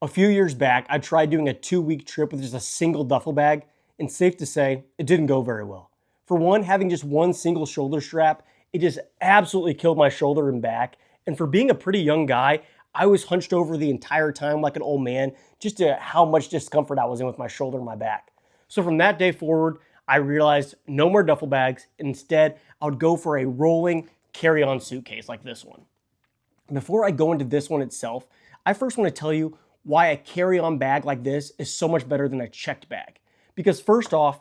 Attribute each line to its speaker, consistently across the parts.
Speaker 1: A few years back, I tried doing a 2-week trip with just a single duffel bag, and safe to say, it didn't go very well. For one, having just one single shoulder strap, it just absolutely killed my shoulder and back. And for being a pretty young guy, I was hunched over the entire time like an old man, just to how much discomfort I was in with my shoulder and my back. So from that day forward, I realized no more duffel bags. Instead, I would go for a rolling carry-on suitcase like this one. Before I go into this one itself, I first want to tell you why a carry-on bag like this is so much better than a checked bag. Because first off,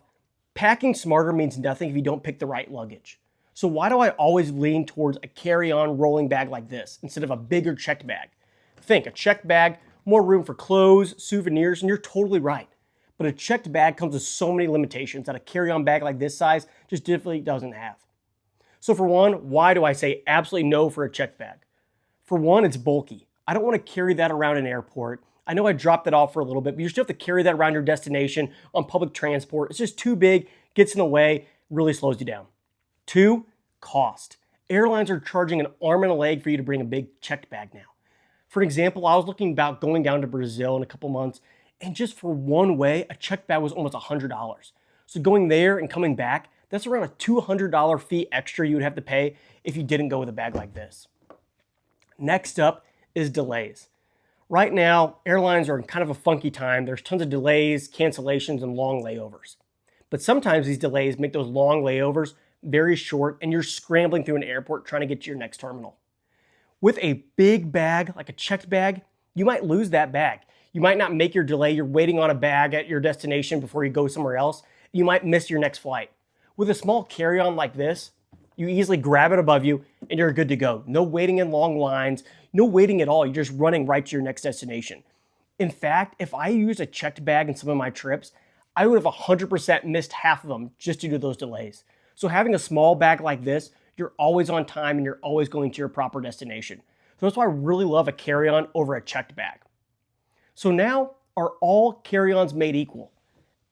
Speaker 1: packing smarter means nothing if you don't pick the right luggage. So why do I always lean towards a carry-on rolling bag like this instead of a bigger checked bag? Think, a checked bag, more room for clothes, souvenirs, and you're totally right. But a checked bag comes with so many limitations that a carry-on bag like this size just definitely doesn't have. So for one, why do I say absolutely no for a checked bag? For one, it's bulky. I don't want to carry that around an airport. I know I dropped it off for a little bit, but you still have to carry that around your destination on public transport. It's just too big, gets in the way, really slows you down. Two, cost. Airlines are charging an arm and a leg for you to bring a big checked bag now. For example, I was looking about going down to Brazil in a couple months, and just for one way, a checked bag was almost $100. So going there and coming back, that's around a $200 fee extra you would have to pay if you didn't go with a bag like this. Next up is delays. Right now, airlines are in kind of a funky time. There's tons of delays, cancellations, and long layovers. But sometimes these delays make those long layovers very short, and you're scrambling through an airport trying to get to your next terminal. With a big bag, like a checked bag, you might lose that bag. You might not make your delay. You're waiting on a bag at your destination before you go somewhere else. You might miss your next flight. With a small carry-on like this, you easily grab it above you and you're good to go. No waiting in long lines, no waiting at all. You're just running right to your next destination. In fact, if I used a checked bag in some of my trips, I would have 100% missed half of them just due to those delays. So having a small bag like this, you're always on time and you're always going to your proper destination. So that's why I really love a carry-on over a checked bag. So now, are all carry-ons made equal?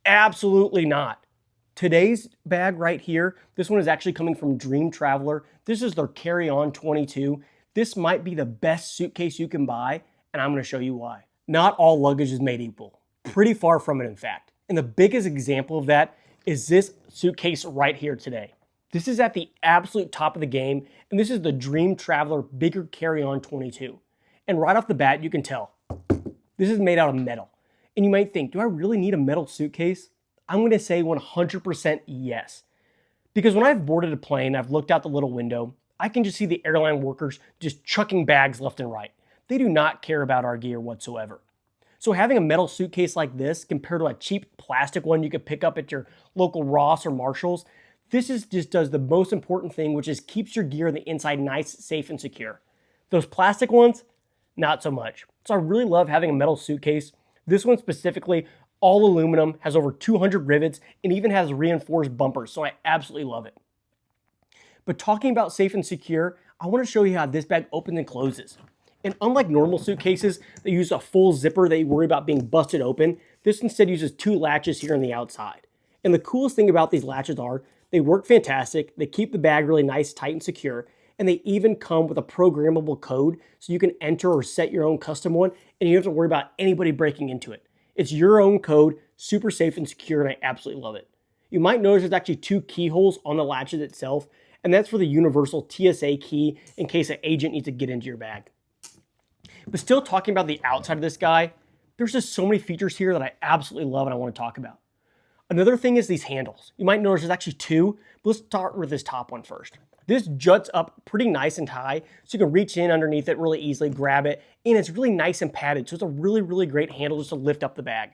Speaker 1: Absolutely not. Today's bag right here, this one is actually coming from Dream Traveler. This is their Carry-On 22. This might be the best suitcase you can buy, and I'm going to show you why. Not all luggage is made equal. Pretty far from it, in fact. And the biggest example of that is this suitcase right here today. This is at the absolute top of the game, and this is the Dream Traveler Bigger Carry-On 22. And right off the bat, you can tell, this is made out of metal. And you might think, do I really need a metal suitcase? I'm going to say 100% yes. Because when I've boarded a plane, I've looked out the little window, I can just see the airline workers just chucking bags left and right. They do not care about our gear whatsoever. So having a metal suitcase like this compared to a cheap plastic one you could pick up at your local Ross or Marshalls, just does the most important thing, which is keeps your gear on the inside nice, safe, and secure. Those plastic ones, not so much. So I really love having a metal suitcase. This one specifically, all aluminum, has over 200 rivets, and even has reinforced bumpers, so I absolutely love it. But talking about safe and secure, I want to show you how this bag opens and closes. And unlike normal suitcases that use a full zipper that you worry about being busted open, this instead uses 2 latches here on the outside. And the coolest thing about these latches are, they work fantastic, they keep the bag really nice, tight, and secure, and they even come with a programmable code so you can enter or set your own custom one, and you don't have to worry about anybody breaking into it. It's your own code, super safe and secure, and I absolutely love it. You might notice there's actually 2 keyholes on the latches itself, and that's for the universal TSA key in case an agent needs to get into your bag. But still talking about the outside of this guy, there's just so many features here that I absolutely love and I want to talk about. Another thing is these handles. You might notice there's actually 2, but let's start with this top one first. This juts up pretty nice and high, so you can reach in underneath it really easily, grab it, and it's really nice and padded, so it's a really, really great handle just to lift up the bag.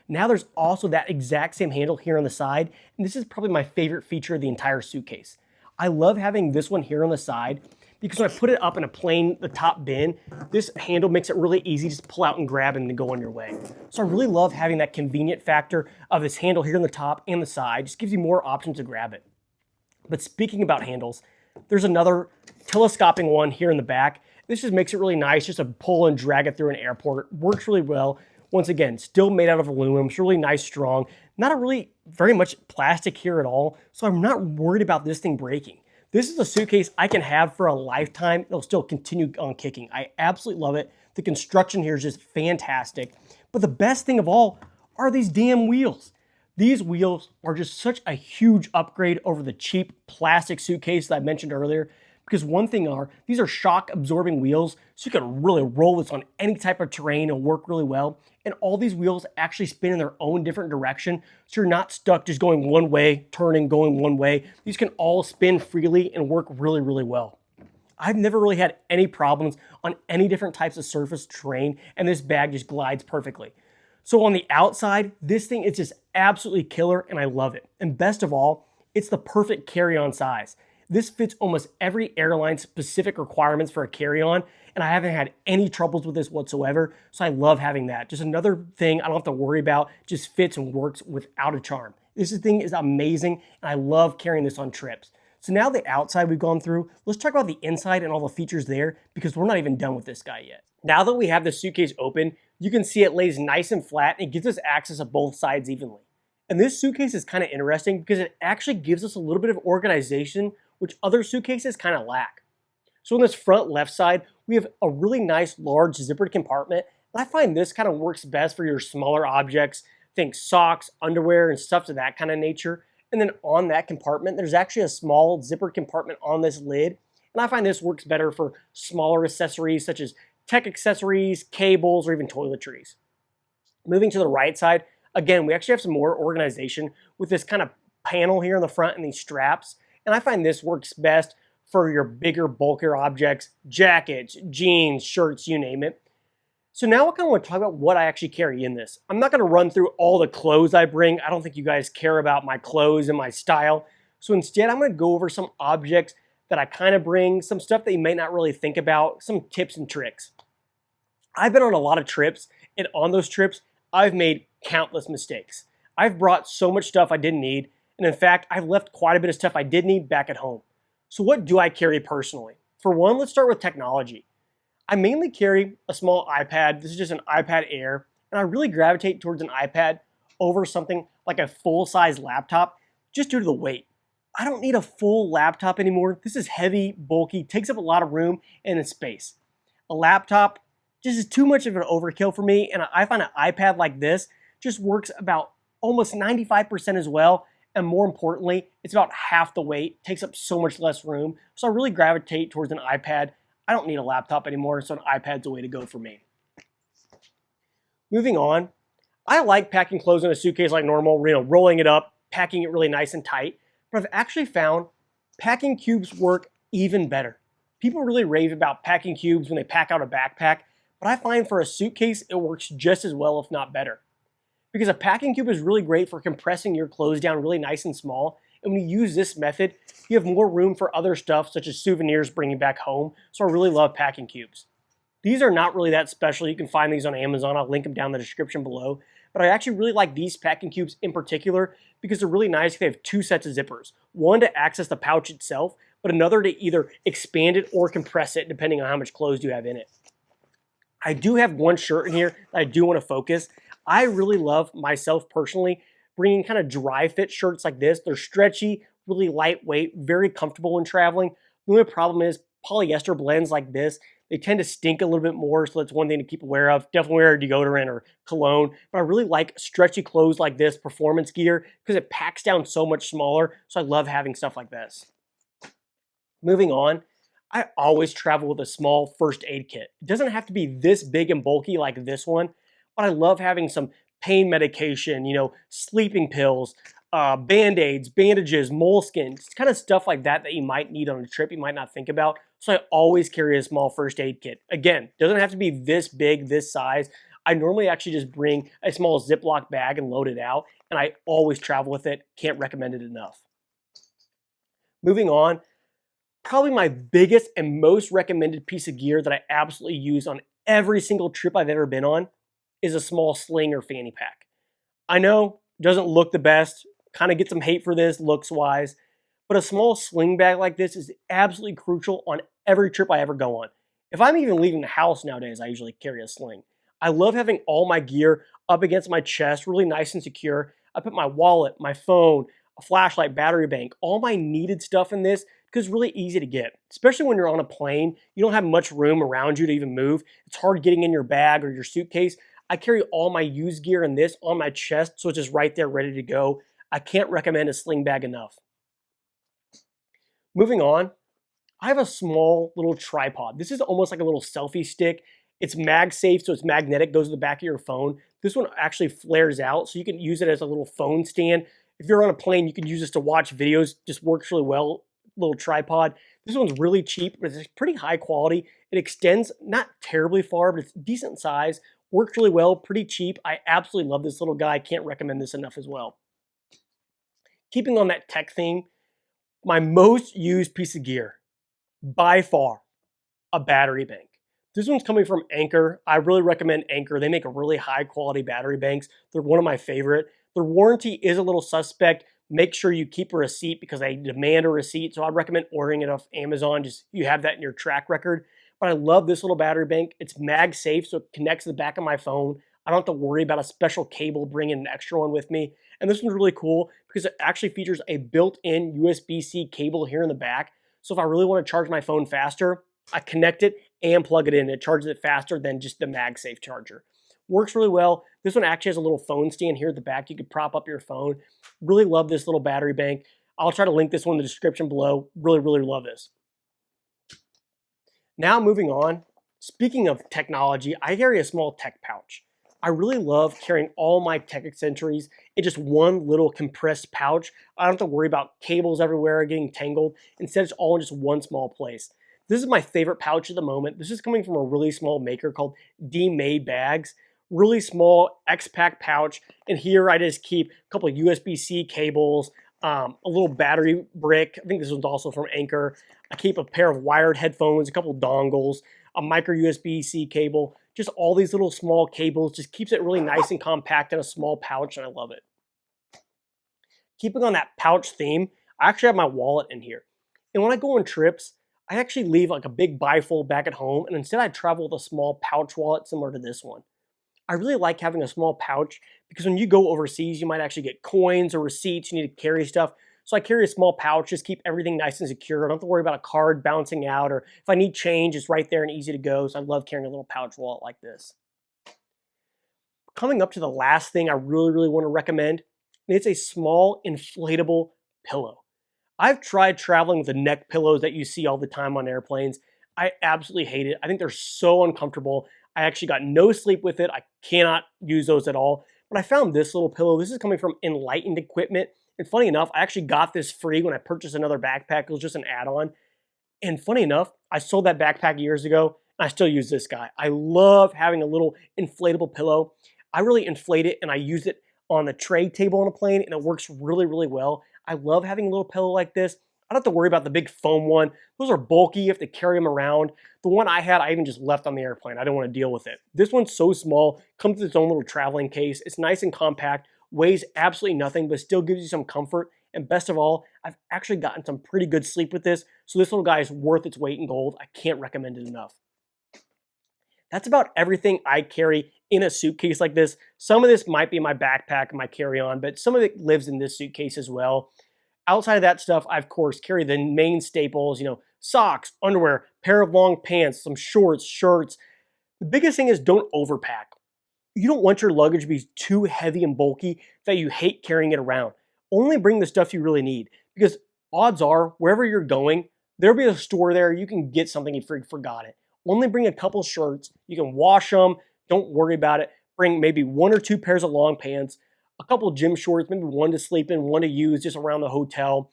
Speaker 1: Now there's also that exact same handle here on the side, and this is probably my favorite feature of the entire suitcase. I love having this one here on the side, because when I put it up in the top bin, this handle makes it really easy to just pull out and grab and go on your way. So I really love having that convenient factor of this handle here on the top and the side, just gives you more options to grab it. But speaking about handles, there's another telescoping one here in the back. This just makes it really nice just to pull and drag it through an airport. Works really well. Once again, still made out of aluminum. It's really nice, strong. Not a really very much plastic here at all, so I'm not worried about this thing breaking. This is a suitcase I can have for a lifetime. It'll still continue on kicking. I absolutely love it. The construction here is just fantastic. But the best thing of all are these damn wheels. These wheels are just such a huge upgrade over the cheap plastic suitcase that I mentioned earlier. Because one thing are, these are shock absorbing wheels, so you can really roll this on any type of terrain and work really well. And all these wheels actually spin in their own different direction, so you're not stuck just going one way, turning, going one way. These can all spin freely and work really, really well. I've never really had any problems on any different types of surface terrain, and this bag just glides perfectly. So on the outside, this thing is just absolutely killer, and I love it. And best of all, it's the perfect carry-on size. This fits almost every airline's specific requirements for a carry-on, and I haven't had any troubles with this whatsoever, so I love having that. Just another thing I don't have to worry about, just fits and works without a charm. This thing is amazing, and I love carrying this on trips. So now the outside we've gone through, let's talk about the inside and all the features there, because we're not even done with this guy yet. Now that we have the suitcase open, you can see it lays nice and flat and it gives us access to both sides evenly. And this suitcase is kind of interesting because it actually gives us a little bit of organization, which other suitcases kind of lack. So on this front left side, we have a really nice large zippered compartment. And I find this kind of works best for your smaller objects, think socks, underwear, and stuff to that kind of nature. And then on that compartment, there's actually a small zippered compartment on this lid. And I find this works better for smaller accessories such as tech accessories, cables, or even toiletries. Moving to the right side, again, we actually have some more organization with this kind of panel here in the front and these straps. And I find this works best for your bigger, bulkier objects, jackets, jeans, shirts, you name it. So now I kind of want to talk about what I actually carry in this. I'm not going to run through all the clothes I bring. I don't think you guys care about my clothes and my style. So instead, I'm going to go over some objects that I kind of bring, some stuff that you may not really think about, some tips and tricks. I've been on a lot of trips, and on those trips, I've made countless mistakes. I've brought so much stuff I didn't need, and in fact, I've left quite a bit of stuff I did need back at home. So what do I carry personally? For one, let's start with technology. I mainly carry a small iPad. This is just an iPad Air, and I really gravitate towards an iPad over something like a full-size laptop just due to the weight. I don't need a full laptop anymore. This is heavy, bulky, takes up a lot of room and space. A laptop just is too much of an overkill for me, and I find an iPad like this just works about almost 95% as well, and more importantly, it's about half the weight, takes up so much less room, so I really gravitate towards an iPad. I don't need a laptop anymore, so an iPad's the way to go for me. Moving on, I like packing clothes in a suitcase like normal, rolling it up, packing it really nice and tight, but I've actually found packing cubes work even better. People really rave about packing cubes when they pack out a backpack, but I find for a suitcase, it works just as well, if not better. Because a packing cube is really great for compressing your clothes down really nice and small, and when you use this method, you have more room for other stuff such as souvenirs bringing back home, so I really love packing cubes. These are not really that special. You can find these on Amazon. I'll link them down in the description below. But I actually really like these packing cubes in particular because they're really nice. They have two sets of zippers. One to access the pouch itself, but another to either expand it or compress it depending on how much clothes you have in it. I do have one shirt in here that I do want to focus. I really love, myself personally, bringing kind of dry fit shirts like this. They're stretchy, really lightweight, very comfortable when traveling. The only problem is polyester blends like this, they tend to stink a little bit more, so that's one thing to keep aware of. Definitely wear deodorant or cologne, but I really like stretchy clothes like this, performance gear, because it packs down so much smaller, so I love having stuff like this. Moving on, I always travel with a small first aid kit. It doesn't have to be this big and bulky like this one, but I love having some pain medication, sleeping pills, Band-Aids, bandages, moleskins, kind of stuff like that that you might need on a trip you might not think about. So I always carry a small first aid kit. Again, doesn't have to be this big, this size. I normally actually just bring a small Ziploc bag and load it out, and I always travel with it. Can't recommend it enough. Moving on, probably my biggest and most recommended piece of gear that I absolutely use on every single trip I've ever been on is a small sling or fanny pack. I know it doesn't look the best, kind of get some hate for this looks-wise, but a small sling bag like this is absolutely crucial on every trip I ever go on. If I'm even leaving the house nowadays, I usually carry a sling. I love having all my gear up against my chest, really nice and secure. I put my wallet, my phone, a flashlight, battery bank, all my needed stuff in this because it's really easy to get, especially when you're on a plane. You don't have much room around you to even move. It's hard getting in your bag or your suitcase. I carry all my used gear in this on my chest, so it's just right there ready to go. I can't recommend a sling bag enough. Moving on, I have a small little tripod. This is almost like a little selfie stick. It's MagSafe, so it's magnetic, goes to the back of your phone. This one actually flares out, so you can use it as a little phone stand. If you're on a plane, you can use this to watch videos. Just works really well, little tripod. This one's really cheap, but it's pretty high quality. It extends not terribly far, but it's decent size. Works really well, pretty cheap. I absolutely love this little guy. I can't recommend this enough as well. Keeping on that tech theme, my most used piece of gear, by far, a battery bank. This one's coming from Anker. I really recommend Anker. They make a really high quality battery banks. They're one of my favorite. Their warranty is a little suspect. Make sure you keep a receipt because they demand a receipt. So I'd recommend ordering it off Amazon. Just you have that in your track record. But I love this little battery bank. It's MagSafe, so it connects to the back of my phone. I don't have to worry about a special cable bringing an extra one with me. And this one's really cool because it actually features a built-in USB-C cable here in the back. So if I really want to charge my phone faster, I connect it and plug it in. It charges it faster than just the MagSafe charger. Works really well. This one actually has a little phone stand here at the back. You could prop up your phone. Really love this little battery bank. I'll try to link this one in the description below. Really, really love this. Now moving on, speaking of technology, I carry a small tech pouch. I really love carrying all my tech accessories in just one little compressed pouch. I don't have to worry about cables everywhere getting tangled. Instead, it's all in just one small place. This is my favorite pouch at the moment. This is coming from a really small maker called D-Made Bags. Really small X-Pack pouch. And here I just keep a couple of USB-C cables, a little battery brick. I think this one's also from Anker. I keep a pair of wired headphones, a couple dongles, a micro USB-C cable, just all these little small cables. Just keeps it really nice and compact in a small pouch, and I love it. Keeping on that pouch theme, I actually have my wallet in here. And when I go on trips, I actually leave like a big bifold back at home, and instead I travel with a small pouch wallet similar to this one. I really like having a small pouch because when you go overseas, you might actually get coins or receipts, you need to carry stuff. So I carry a small pouch, just keep everything nice and secure. I don't have to worry about a card bouncing out, or if I need change, it's right there and easy to go. So I love carrying a little pouch wallet like this. Coming up to the last thing I really, really want to recommend, and it's a small inflatable pillow. I've tried traveling with the neck pillows that you see all the time on airplanes. I absolutely hate it. I think they're so uncomfortable. I actually got no sleep with it. I cannot use those at all. But I found this little pillow. This is coming from Enlightened Equipment. And funny enough, I actually got this free when I purchased another backpack. It was just an add-on. And funny enough, I sold that backpack years ago, and I still use this guy. I love having a little inflatable pillow. I really inflate it, and I use it on the tray table on a plane, and it works really, really well. I love having a little pillow like this. I don't have to worry about the big foam one. Those are bulky. You have to carry them around. The one I had, I even just left on the airplane. I didn't want to deal with it. This one's so small, comes with its own little traveling case. It's nice and compact, weighs absolutely nothing, but still gives you some comfort. And best of all, I've actually gotten some pretty good sleep with this. So this little guy is worth its weight in gold. I can't recommend it enough. That's about everything I carry in a suitcase like this. Some of this might be my backpack and my carry-on, but some of it lives in this suitcase as well. Outside of that stuff, I of course carry the main staples, socks, underwear, pair of long pants, some shorts, shirts. The biggest thing is don't overpack. You don't want your luggage to be too heavy and bulky that you hate carrying it around. Only bring the stuff you really need, because odds are, wherever you're going, there'll be a store there, you can get something you forgot it. Only bring a couple shirts, you can wash them, don't worry about it. Bring maybe 1 or 2 pairs of long pants, a couple of gym shorts, maybe one to sleep in, one to use just around the hotel.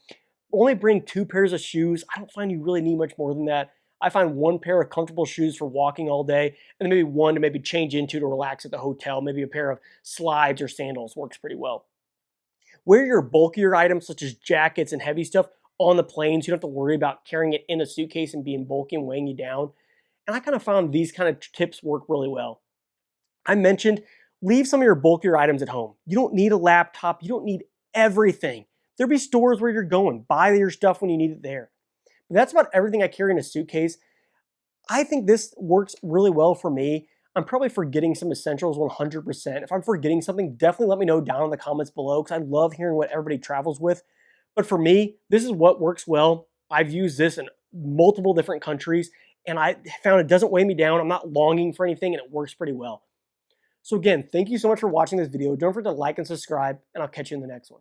Speaker 1: Only bring 2 pairs of shoes. I don't find you really need much more than that. I find 1 pair of comfortable shoes for walking all day, and then maybe 1 to maybe change into to relax at the hotel. Maybe a pair of slides or sandals works pretty well. Wear your bulkier items such as jackets and heavy stuff on the planes. You don't have to worry about carrying it in a suitcase and being bulky and weighing you down. And I kind of found these kind of tips work really well. I mentioned leave some of your bulkier items at home. You don't need a laptop. You don't need everything. There'll be stores where you're going. Buy your stuff when you need it there. But that's about everything I carry in a suitcase. I think this works really well for me. I'm probably forgetting some essentials 100%. If I'm forgetting something, definitely let me know down in the comments below because I love hearing what everybody travels with. But for me, this is what works well. I've used this in multiple different countries, and I found it doesn't weigh me down. I'm not longing for anything, and it works pretty well. So again, thank you so much for watching this video. Don't forget to like and subscribe, and I'll catch you in the next one.